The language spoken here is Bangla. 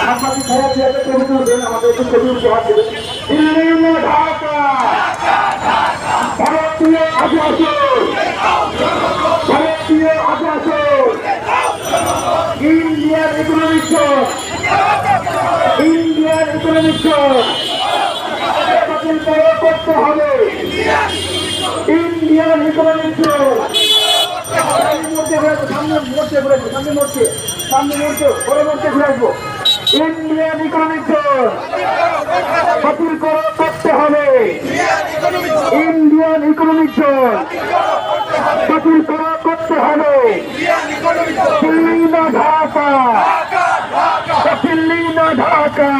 সাংবাদিক ভাইয়া দিয়ে ছবি তুলবেন, আমাদের একটু ছবি উপহার দেবেন। দিল্লি না ঢাকা, ভারতীয় আগ্রাসন, ভারতীয় আগ্রাসন, Indian economic zone, Indian economic zone বাতিল করতে হবে। ইন্ডিয়ান ইকোনমিক জোন সামনে মোড়তে ঘুরে সামনে মোড়তে পরে মোড়তে ঘুরে আসবো। ইন্ডিয়ান ইকোনমিক জোন বাতিল করতে হবে। ইন্ডিয়ান ইকোনমিক জোন বাতিল করতে হবে। দিল্লি না ঢাকা, দিল্লি না ঢাকা।